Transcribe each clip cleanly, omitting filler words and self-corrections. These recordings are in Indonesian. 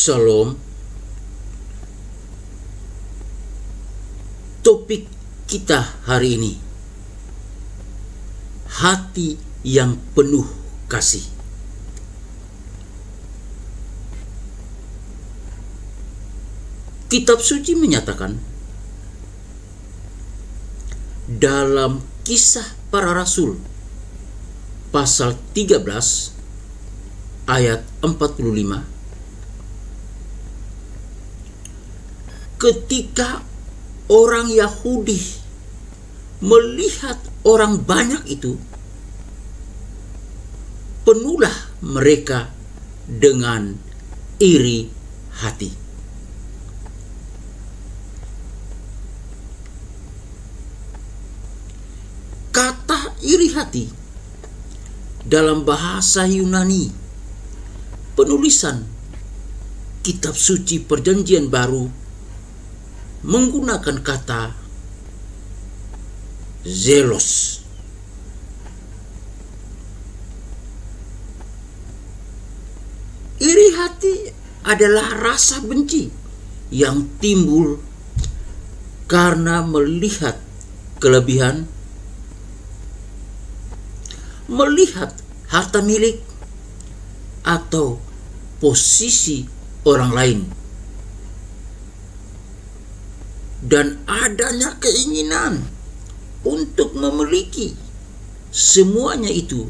Shalom. Topik kita hari ini, hati yang penuh kasih. Kitab suci menyatakan dalam Kisah Para Rasul pasal 13 ayat 45, ketika orang Yahudi melihat orang banyak itu, penuhlah mereka dengan iri hati. Kata iri hati dalam bahasa Yunani penulisan kitab suci Perjanjian Baru menggunakan kata zelos. Iri hati adalah rasa benci yang timbul karena melihat kelebihan, melihat harta milik, atau posisi orang lain, dan adanya keinginan untuk memiliki semuanya itu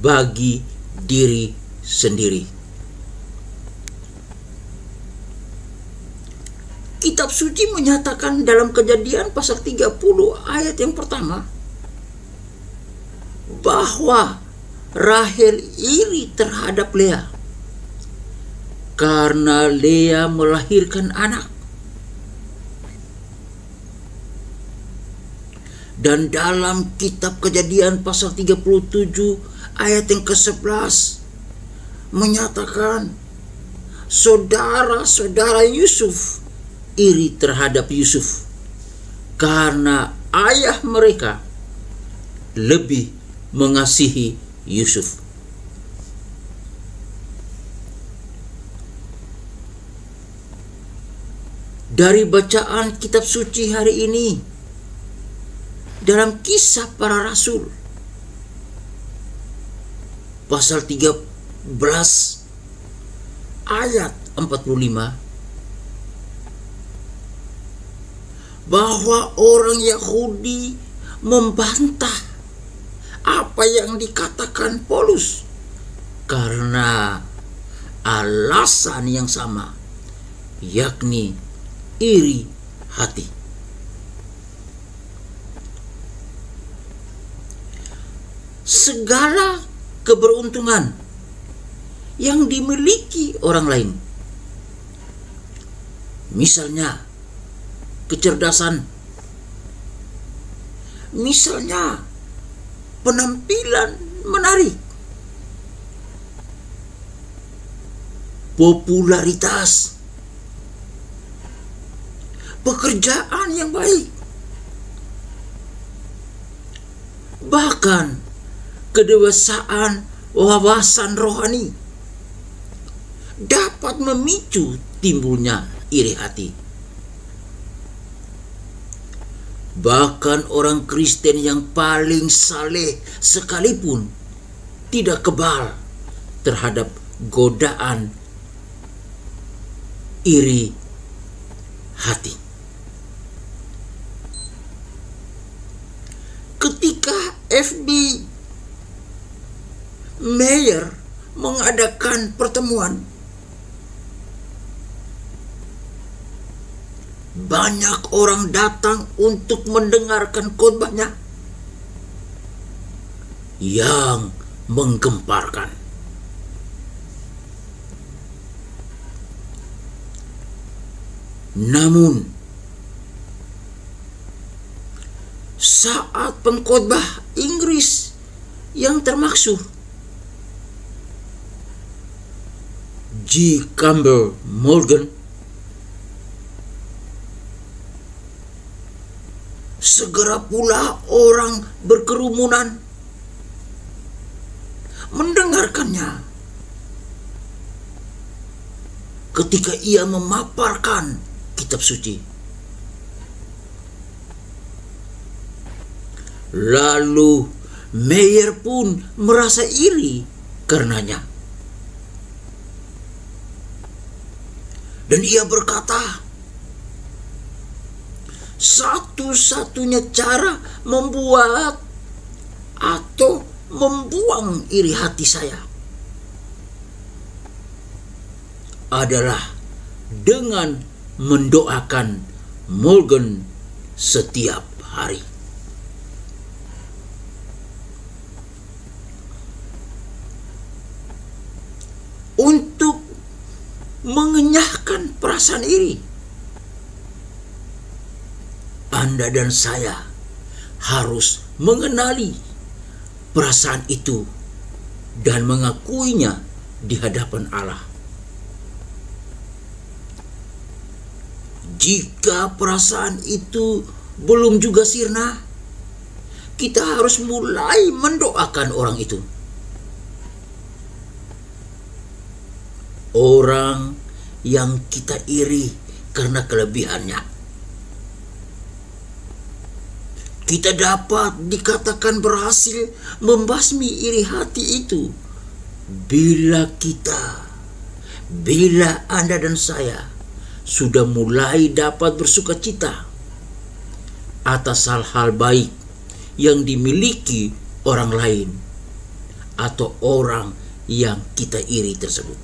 bagi diri sendiri. Kitab suci menyatakan dalam Kejadian pasal 30 ayat yang pertama bahwa Rahel iri terhadap Lea karena Lea melahirkan anak. Dan dalam kitab Kejadian pasal 37 ayat yang ke-11 menyatakan saudara-saudara Yusuf iri terhadap Yusuf karena ayah mereka lebih mengasihi Yusuf. Dari bacaan kitab suci hari ini dalam Kisah Para Rasul pasal 13 ayat 45, bahwa orang Yahudi membantah apa yang dikatakan Paulus karena alasan yang sama, yakni iri hati. Segala keberuntungan yang dimiliki orang lain, misalnya kecerdasan, misalnya penampilan menarik, popularitas, pekerjaan yang baik, bahkan kedewasaan wawasan rohani dapat memicu timbulnya iri hati. Bahkan orang Kristen yang paling saleh sekalipun tidak kebal terhadap godaan iri hati. Ketika F.B. Meyer mengadakan pertemuan, banyak orang datang untuk mendengarkan khotbahnya yang menggemparkan. Namun, saat pengkhotbah Inggris yang termaksud G. Campbell Morgan, segera pula orang berkerumunan mendengarkannya. ketika ia memaparkan kitab suci. Lalu Meyer pun merasa iri karenanya. Dan ia berkata, satu-satunya cara membuat atau membuang iri hati saya adalah dengan mendoakan Morgan setiap hari. Untuk mengenyahkan perasaan iri, Anda dan saya harus mengenali perasaan itu dan mengakuinya di hadapan Allah. Jika perasaan itu belum juga sirna, kita harus mulai mendoakan orang itu. Orang yang kita iri karena kelebihannya. Kita dapat dikatakan berhasil membasmi iri hati itu bila Anda dan saya sudah mulai dapat bersukacita atas hal-hal baik yang dimiliki orang lain atau orang yang kita iri tersebut.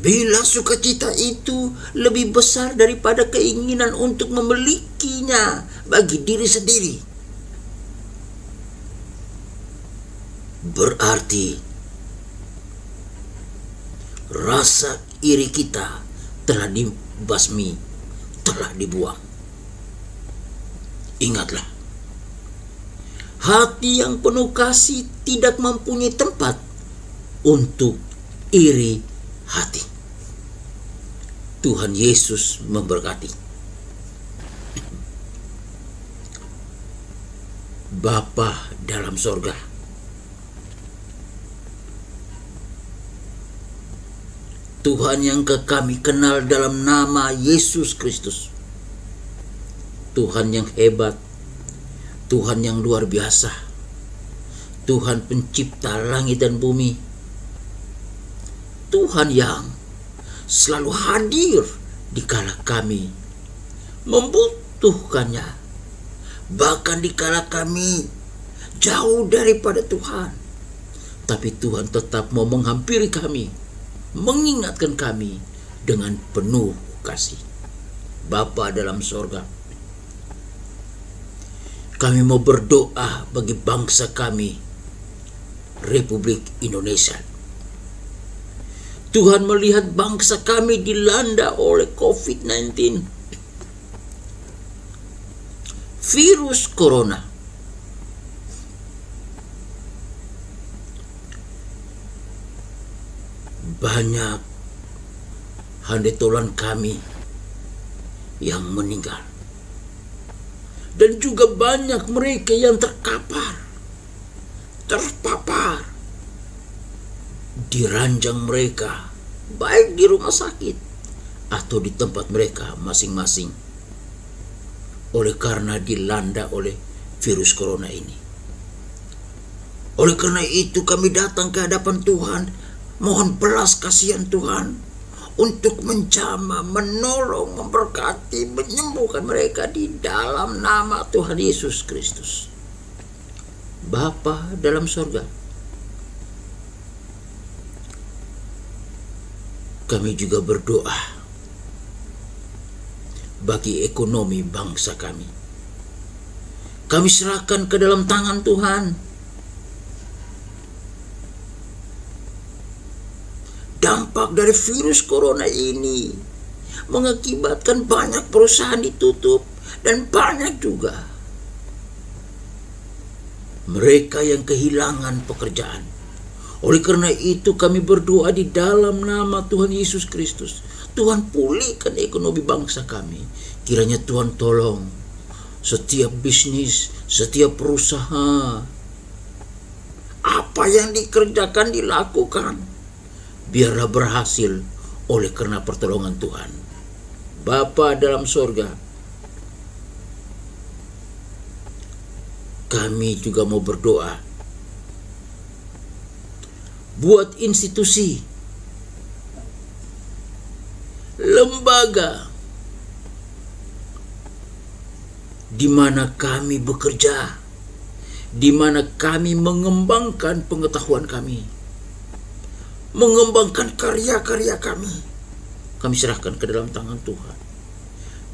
Bila sukacita itu lebih besar daripada keinginan untuk memilikinya bagi diri sendiri, berarti rasa iri kita telah dibasmi, telah dibuang. Ingatlah, hati yang penuh kasih tidak mempunyai tempat untuk iri hati. Tuhan Yesus memberkati. Bapa dalam sorga, Tuhan yang kami kenal dalam nama Yesus Kristus, Tuhan yang hebat, Tuhan yang luar biasa, Tuhan pencipta langit dan bumi, Tuhan yang selalu hadir dikala kami membutuhkannya, bahkan dikala kami jauh daripada Tuhan, tapi Tuhan tetap mau menghampiri kami, mengingatkan kami dengan penuh kasih. Bapa dalam sorga, kami mau berdoa bagi bangsa kami, Republik Indonesia. Tuhan melihat bangsa kami dilanda oleh COVID-19, virus corona. Banyak handetolan kami yang meninggal, dan juga banyak mereka yang terpapar di ranjang mereka, baik di rumah sakit atau di tempat mereka masing-masing, oleh karena dilanda oleh virus corona ini. Oleh karena itu kami datang ke hadapan Tuhan, mohon belas kasihan Tuhan untuk menjamah, menolong, memberkati, menyembuhkan mereka di dalam nama Tuhan Yesus Kristus. Bapa dalam sorga, kami juga berdoa bagi ekonomi bangsa kami. Kami serahkan ke dalam tangan Tuhan. Dampak dari virus corona ini mengakibatkan banyak perusahaan ditutup dan banyak juga mereka yang kehilangan pekerjaan. Oleh karena itu kami berdoa di dalam nama Tuhan Yesus Kristus. Tuhan pulihkan ekonomi bangsa kami. Kiranya Tuhan tolong setiap bisnis, setiap perusahaan, apa yang dikerjakan dilakukan, biarlah berhasil oleh karena pertolongan Tuhan. Bapa dalam sorga, kami juga mau berdoa buat institusi, lembaga di mana kami bekerja, di mana kami mengembangkan pengetahuan kami, mengembangkan karya-karya kami. Kami serahkan ke dalam tangan Tuhan.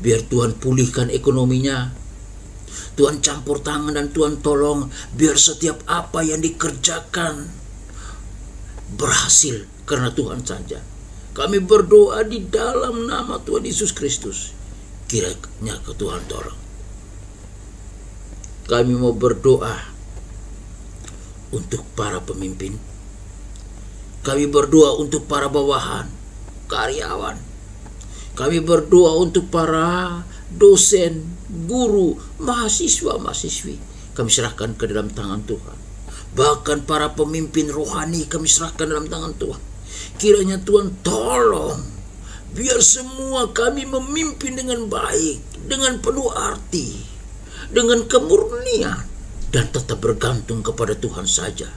Biar Tuhan pulihkan ekonominya, Tuhan campur tangan dan Tuhan tolong, biar setiap apa yang dikerjakan berhasil karena Tuhan saja. Kami berdoa di dalam nama Tuhan Yesus Kristus. Kiranya ke Tuhan tolong. Kami mau berdoa untuk para pemimpin. Kami berdoa untuk para bawahan, karyawan. Kami berdoa untuk para dosen, guru, mahasiswa-mahasiswi. Kami serahkan ke dalam tangan Tuhan. Bahkan para pemimpin rohani kami serahkan dalam tangan Tuhan. Kiranya Tuhan tolong, biar semua kami memimpin dengan baik, dengan penuh arti, dengan kemurnian, dan tetap bergantung kepada Tuhan saja.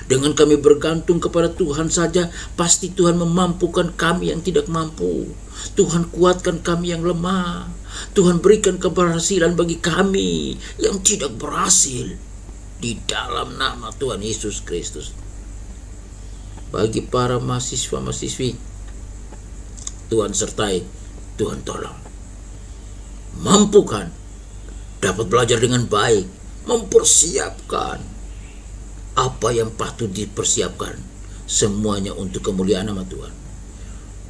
Dengan kami bergantung kepada Tuhan saja, pasti Tuhan memampukan kami yang tidak mampu. Tuhan kuatkan kami yang lemah. Tuhan berikan keberhasilan bagi kami yang tidak berhasil. Di dalam nama Tuhan Yesus Kristus. Bagi para mahasiswa-mahasiswi, Tuhan sertai, Tuhan tolong. Mampukan dapat belajar dengan baik, mempersiapkan apa yang patut dipersiapkan, semuanya untuk kemuliaan nama Tuhan.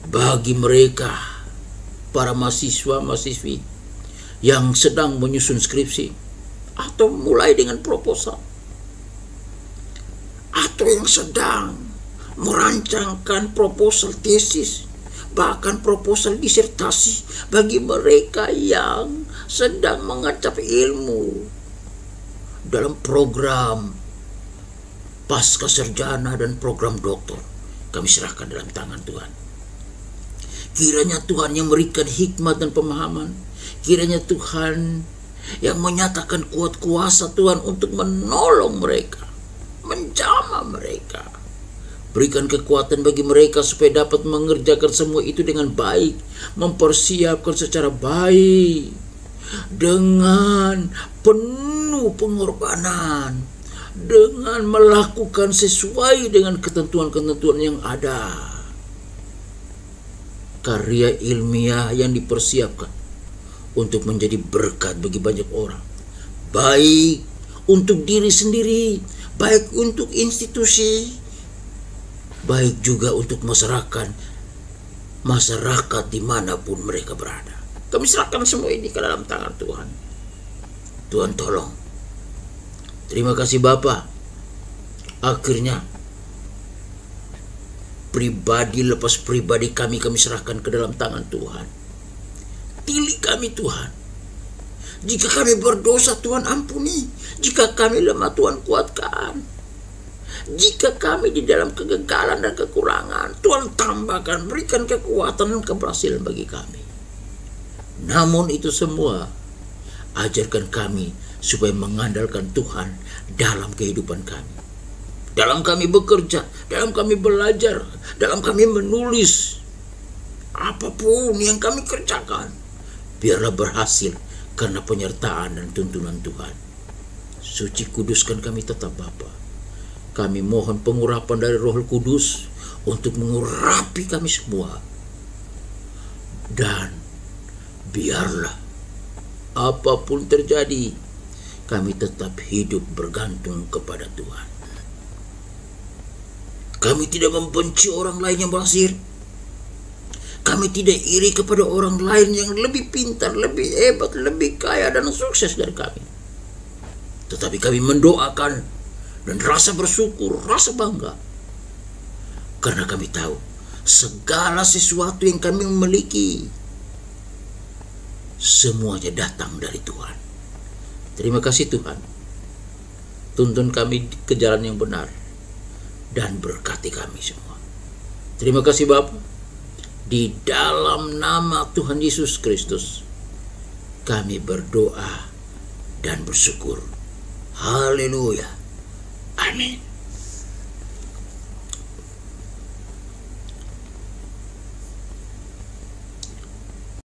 Bagi mereka, para mahasiswa-mahasiswi yang sedang menyusun skripsi, atau mulai dengan proposal, atau yang sedang merancangkan proposal tesis, bahkan proposal disertasi, bagi mereka yang sedang mengecap ilmu dalam program pasca sarjana dan program doktor, kami serahkan dalam tangan Tuhan. Kiranya Tuhan yang memberikan hikmat dan pemahaman, kiranya Tuhan yang menyatakan kuat kuasa Tuhan untuk menolong mereka, menjamah mereka. Berikan kekuatan bagi mereka supaya dapat mengerjakan semua itu dengan baik, mempersiapkan secara baik, dengan penuh pengorbanan, dengan melakukan sesuai dengan ketentuan-ketentuan yang ada. Karya ilmiah yang dipersiapkan untuk menjadi berkat bagi banyak orang, baik untuk diri sendiri, baik untuk institusi, baik juga untuk masyarakat dimanapun mereka berada. Kami serahkan semua ini ke dalam tangan Tuhan. Tuhan tolong. Terima kasih Bapa. Akhirnya pribadi lepas pribadi kami serahkan ke dalam tangan Tuhan. Pilih kami Tuhan. Jika kami berdosa, Tuhan ampuni. Jika kami lemah, Tuhan kuatkan. Jika kami di dalam kegagalan dan kekurangan, Tuhan tambahkan, berikan kekuatan dan keberhasilan bagi kami. Namun itu semua, ajarkan kami supaya mengandalkan Tuhan dalam kehidupan kami. Dalam kami bekerja, dalam kami belajar, dalam kami menulis. Apapun yang kami kerjakan, biarlah berhasil karena penyertaan dan tuntunan Tuhan. Suci kuduskan kami tetap Bapa. Kami mohon pengurapan dari Roh Kudus untuk mengurapi kami semua. Dan biarlah apapun terjadi, kami tetap hidup bergantung kepada Tuhan. Kami tidak membenci orang lain yang berhasil. Kami tidak iri kepada orang lain yang lebih pintar, lebih hebat, lebih kaya dan sukses dari kami. Tetapi kami mendoakan dan rasa bersyukur, rasa bangga. Karena kami tahu segala sesuatu yang kami memiliki, semuanya datang dari Tuhan. Terima kasih Tuhan. Tuntun kami ke jalan yang benar dan berkati kami semua. Terima kasih Bapa. Di dalam nama Tuhan Yesus Kristus kami berdoa dan bersyukur. Haleluya. Amin.